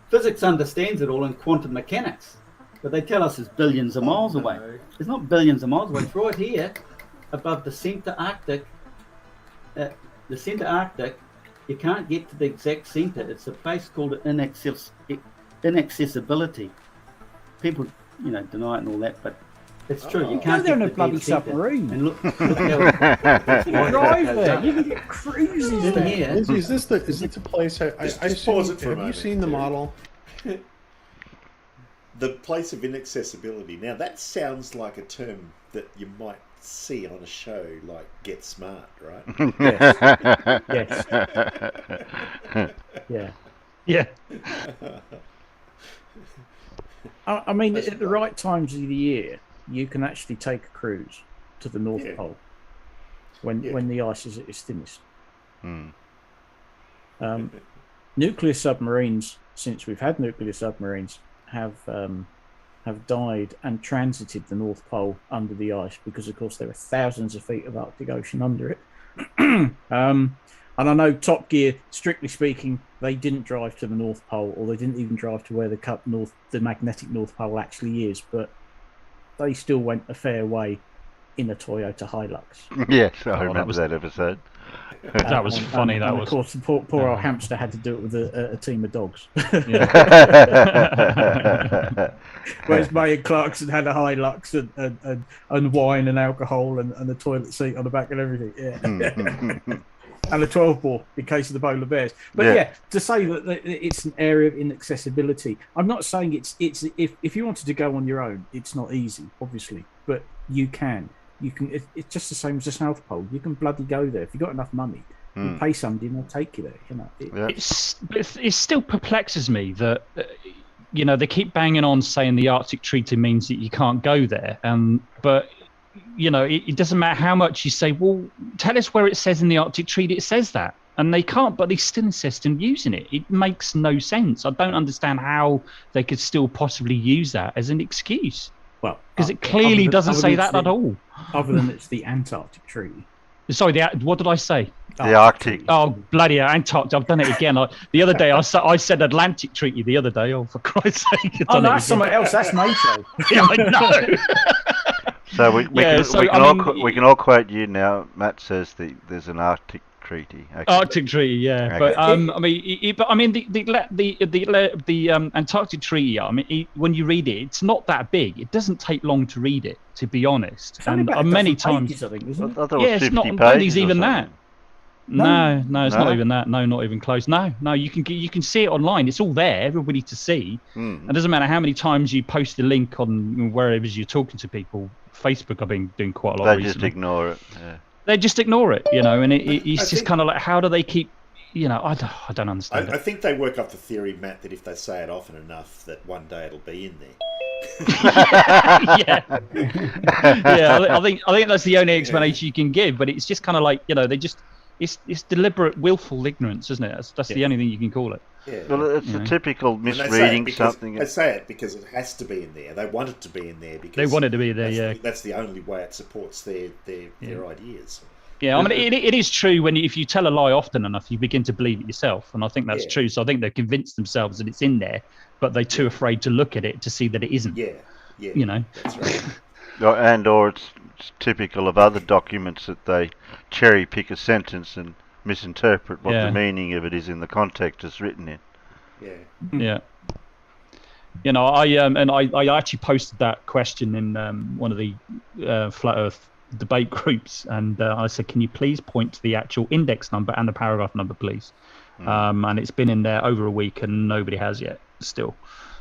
Physics understands it all in quantum mechanics, but they tell us it's billions of miles away. It's not billions of miles away. It's right here above the center Arctic. The center Arctic, you can't get to the exact center. It's a place called inaccessibility. People, deny it and all that, but it's true. You can't get to the a bloody submarine. And look how drive there. You can get cruises there. Lindsay, is this the place? I pause it for a have moment. you seen the model? The place of inaccessibility. Now that sounds like a term that you might see on a show like Get Smart, right? Yes. Yeah. Yeah. I mean, at the right times of the year, you can actually take a cruise to the North Pole when the ice is at its thinnest. Nuclear submarines, since we've had nuclear submarines, have died and transited the North Pole under the ice because, of course, there are thousands of feet of Arctic Ocean under it. And I know Top Gear, strictly speaking, they didn't drive to the North Pole, or they didn't even drive to where the magnetic North Pole actually is, but they still went a fair way in a Toyota Hilux. Yes, I remember that episode. That was funny. And of course, the poor old hamster had to do it with a team of dogs. Whereas May and Clarkson had a Hilux and wine and alcohol and a toilet seat on the back and everything. Yeah. And a 12-bore in case of the polar bears. But to say that it's an area of inaccessibility, I'm not saying it's if you wanted to go on your own, it's not easy, obviously, but you can. It's just the same as the South Pole. You can bloody go there if you've got enough money. You pay somebody and they'll take you there. It still perplexes me that they keep banging on saying the Arctic Treaty means that you can't go there, but it doesn't matter how much you say. Well, tell us where it says in the Arctic Treaty it says that, and they can't. But they still insist in using it. It makes no sense. I don't understand how they could still possibly use that as an excuse. Well, because it clearly doesn't say that at all. Other than it's the Antarctic Treaty. Sorry, what did I say? The Arctic. Oh, bloody Antarctic. I've done it again. The other day, I said Atlantic Treaty the other day. Oh, for Christ's sake. Oh, no, that's something else. That's NATO. Yeah, I know. So we can all quote you now. Matt says there's an Arctic Treaty. Okay. Arctic Treaty, yeah. Okay. But I mean, the Antarctic Treaty. I mean, when you read it, it's not that big. It doesn't take long to read it, to be honest. It's only And about many 12 times, pages, I think, isn't I it? thought it was yeah, it's 50 not. pages Don't think it's or even that. something. No, it's No? not even that. No, not even close. No, you can see it online. It's all there, everybody to see. Mm. It doesn't matter how many times you post the link on wherever you're talking to people. Facebook, I've been doing quite a lot They recently. just ignore it. Yeah. They just ignore it, and it's I just think- kind of like, how do they keep? I don't understand I it. think they work up the theory, Matt, that if they say it often enough, that one day it'll be in there. Yeah, I think that's the only explanation you can give. But it's just kind of like they just it's deliberate, willful ignorance, isn't it? That's the only thing you can call it. Yeah. Well, it's a typical And they say it misreading because- something. They say it because it has to be in there. They want it to be in there because They want it to be there. Yeah. that's the only way it supports their ideas. Yeah, I mean, it is true if you tell a lie often enough, you begin to believe it yourself, and I think that's true. So I think they've convinced themselves that it's in there, but they're too afraid to look at it to see that it isn't. Yeah. That's right. Or it's typical of other documents that they cherry pick a sentence and misinterpret what the meaning of it is in the context it's written in. Yeah. Yeah. I actually posted that question in one of the Flat Earth debate groups, and I said, can you please point to the actual index number and the paragraph number, please? And it's been in there over a week and nobody has yet still.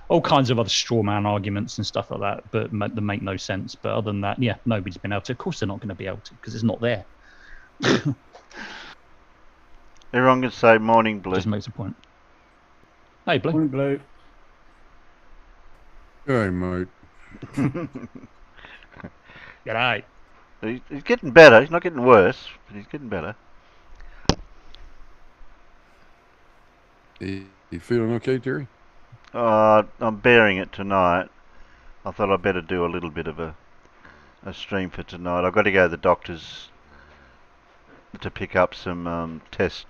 All kinds of other straw man arguments and stuff like that, but that make no sense. But other than that, nobody's been able to. Of course they're not going to be able to, because it's not there. Everyone can say morning blue. Just makes a point. Hey, Blue. Morning, Blue. Hey, mate. G'day. He's getting better. He's not getting worse, but he's getting better. You feeling okay, Terry? I'm bearing it tonight. I thought I'd better do a little bit of a stream for tonight. I've got to go to the doctor's to pick up some test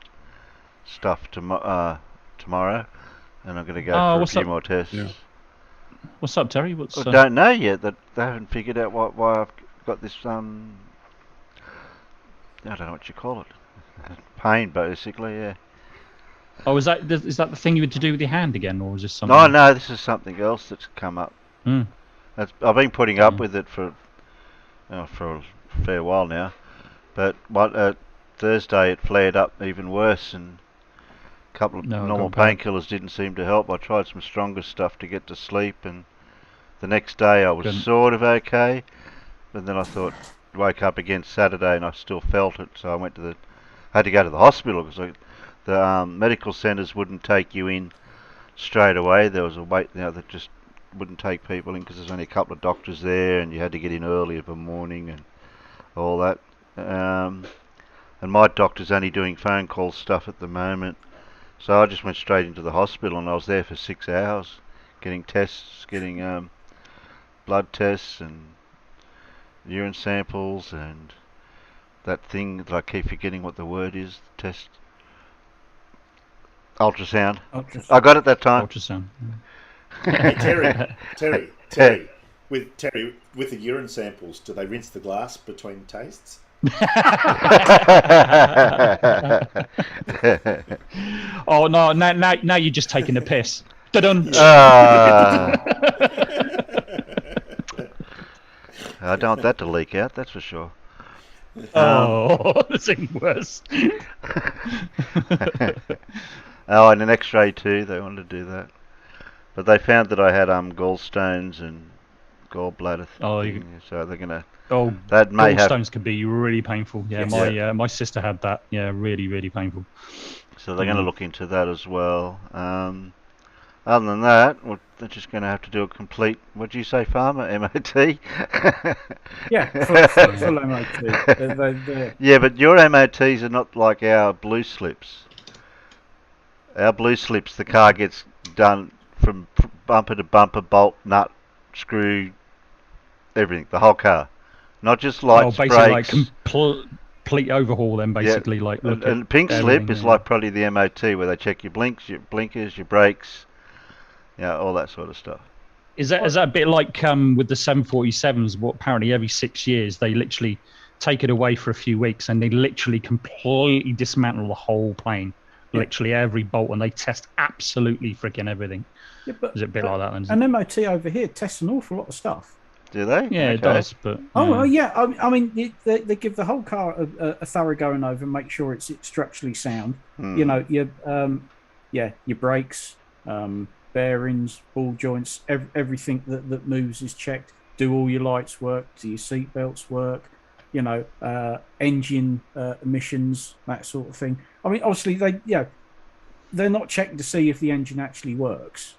stuff tomorrow, and I'm going to go for a few more tests. Yeah. What's up, Terry? I don't know yet. That they haven't figured out why I've got this I don't know what you call it. Pain, basically. Yeah. Oh, is that the thing you had to do with your hand again, or was this something? No, this is something else that's come up. Mm. I've been putting up with it for a fair while now, but Thursday it flared up even worse, and a couple of normal painkillers didn't seem to help. I tried some stronger stuff to get to sleep, and the next day I was sort of okay, but then I woke up again Saturday and I still felt it, so I had to go to the hospital because the medical centres wouldn't take you in straight away. There was a wait now that just wouldn't take people in because there's only a couple of doctors there, and you had to get in early of a morning and all that. And my doctor's only doing phone call stuff at the moment, so I just went straight into the hospital, and I was there for 6 hours getting tests, getting blood tests and urine samples and that thing that I keep forgetting what the word is, the test. Ultrasound. I got it that time. Ultrasound. Hey, Terry, with the urine samples, do they rinse the glass between tastes? Oh no! Now you're just taking the piss. Da-dun. I don't want that to leak out, that's for sure. That's even worse. And an X-ray too. They wanted to do that, but they found that I had gallstones and gallbladder. So they're gonna. That may have. Gallstones can be really painful. Yeah, my sister had that. Yeah, really, really painful. So they're going to look into that as well. Other than that, they're just going to have to do a complete. What do you say, farmer? MOT. Yeah, full MOT. Yeah, but your MOTs are not like our blue slips. Our blue slips, the car gets done from bumper to bumper, bolt, nut, screw, everything, the whole car. Not just lights, basically brakes. Like complete overhaul then, basically. Yeah. Like and pink slip is like probably the MOT where they check your blinkers, your brakes, all that sort of stuff. Is that a bit like with the 747s? What apparently every 6 years they literally take it away for a few weeks, and they literally completely dismantle the whole plane, literally every bolt, and they test absolutely freaking everything. Yeah, but is it a bit like that? Then, an MOT over here tests an awful lot of stuff. Do they? Yeah, Okay. it does. But yeah. I mean, they give the whole car a thorough going over and make sure it's structurally sound. You know, your brakes, bearings, ball joints, everything that moves is checked. Do all your lights work? Do your seat belts work? You know, engine emissions, that sort of thing. I mean, obviously they're not checking to see if the engine actually works,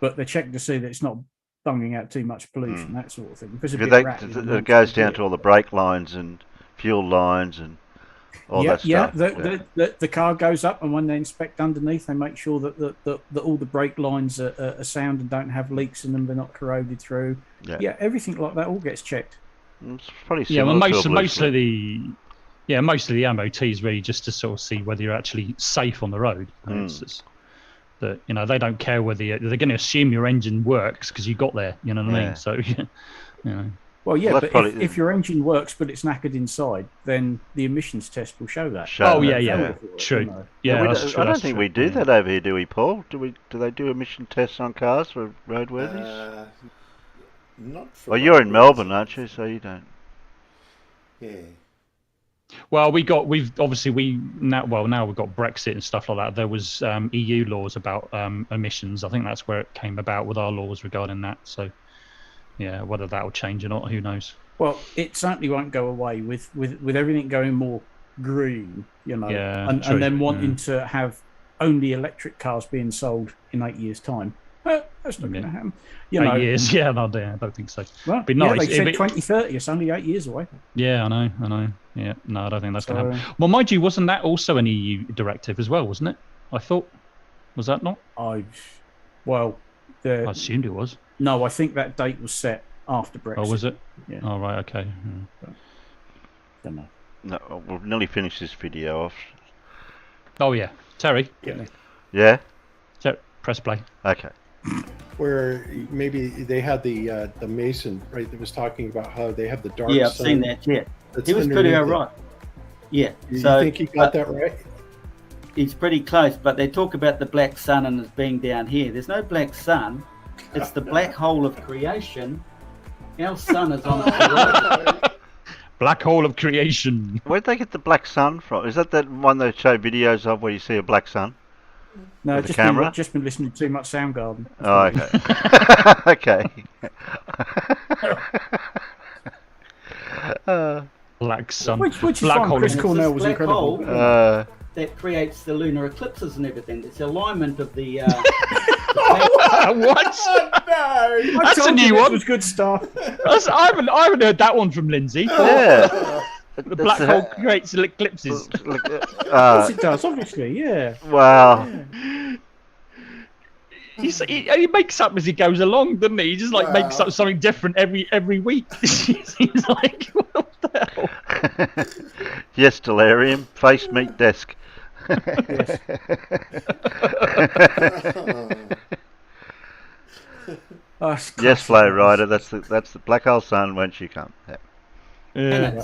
but they're checking to see that it's not bunging out too much pollution, that sort of thing. Because it goes down to all the brake lines and fuel lines and all that stuff. The car goes up, and when they inspect underneath, they make sure that all the brake lines are sound and don't have leaks in them. They're not corroded through. Yeah, everything like that all gets checked. It's pretty similar. Most of the MOT is really just to sort of see whether you're actually safe on the road. That they don't care whether they're going to assume your engine works because you got there. You know what I mean? So Well, yeah, but if your engine works but it's knackered inside, then the emissions test will show that. True. Yeah, I don't think we do that over here, do we, Paul? Do they do emission tests on cars for roadworthies? Not for. Well, you're in Melbourne, aren't you? So you don't. Yeah. Well, now we've got Brexit and stuff like that. There was EU laws about emissions. I think that's where it came about with our laws regarding that. So, yeah, whether that will change or not, who knows? Well, it certainly won't go away with everything going more green, and then wanting to have only electric cars being sold in 8 years' time. That's not going to happen. 8 years? Yeah, no, I don't think so. Well, be nice. They said 2030. It's only 8 years away. Yeah, I know. Yeah, no, I don't think that's going to happen. Well, mind you, wasn't that also an EU directive as well, wasn't it? I thought. Was that not? I assumed it was. No, I think that date was set after Brexit. Oh, was it? Yeah. Oh, right, okay. Don't know. No, we've nearly finished this video off. Oh, yeah. Terry? Yeah? Press play. Okay. Where maybe they had the Mason, right, that was talking about how they have the dark Yeah, I've sun. seen that, He was pretty right. Yeah. You think he got that right? He's pretty close, but they talk about the black sun and it being down here. There's no black sun. It's the black hole of creation. Our sun is on the horizon. Black hole of creation. Where'd they get the black sun from? Is that one they show videos of where you see a black sun? No, just been listening to too much Soundgarden. Oh, okay. Okay. Black sun. Which black hole. Chris Cornell was incredible. That creates the lunar eclipses and everything. It's the alignment of the. What? Oh, no! That's a new one. It was good stuff. I haven't heard that one from Lindsay. Yeah. The black hole creates eclipses. Yes, it does, obviously, yeah. Wow. Yeah. He makes up as he goes along, doesn't he? He just makes up something different every week. He's like, what the hell? Yes, delirium. Face meet desk. Yes. Yes, Flow Rider. That's the black hole sun whence you come. Yeah.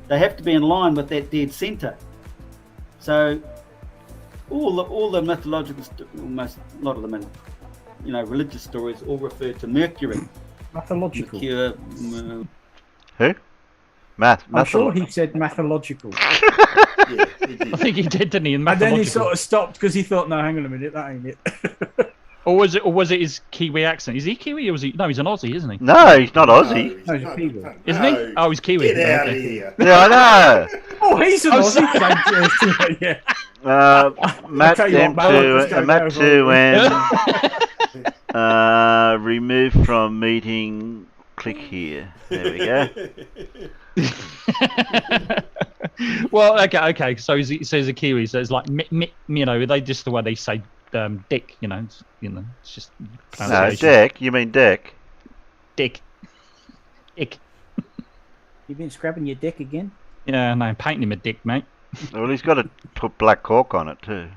They have to be in line with that dead centre. So all the mythological, almost a lot of them, religious stories all refer to Mercury. Mythological. Who? I'm sure he said mathological. Yeah, he did. I think he did, didn't he? And then he sort of stopped because he thought, no, hang on a minute, that ain't it. Or was it his Kiwi accent? Is he Kiwi or was he? No, he's an Aussie, isn't he? No, he's not Aussie. No, he's a Kiwi. Isn't he? Oh, he's Kiwi. Get out of here. Yeah, I know. Oh, he's an Aussie. Yeah. Matt M2N. Remove from meeting. Click here. There we go. Well, okay. So he says a Kiwi. So it's like, they just the way they say dick. It's just pronunciation. No, Dick. You mean Dick? Dick. Ick. You been scrubbing your dick again? Yeah, no, I'm painting him a dick, mate. Well, he's got to put black cork on it too.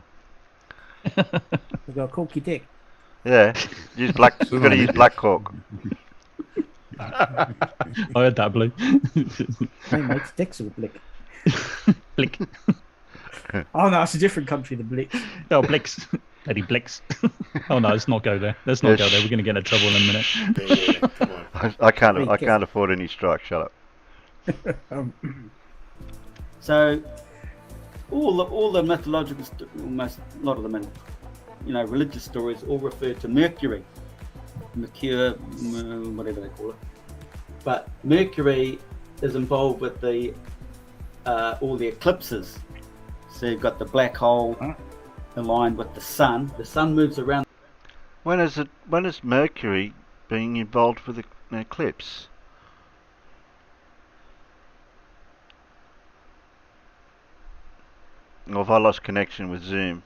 We've got a corky dick. Yeah, we've got to use black cork. I heard that, Blue. Hey, mate, dicks will blick. Blick. Oh no, it's a different country. The Blitz. Oh, Blix. Eddie Blix. Oh no, let's not go there. Let's not go there. We're going to get in trouble in a minute. Yeah, come on. I can't afford any strikes. Shut up. So, all the mythological, almost a lot of them, religious stories all refer to Mercury, Mercure, whatever they call it. But Mercury is involved with all the eclipses. So you've got the black hole aligned with the sun. The sun moves around. When is Mercury being involved with an eclipse? Or have I lost connection with Zoom?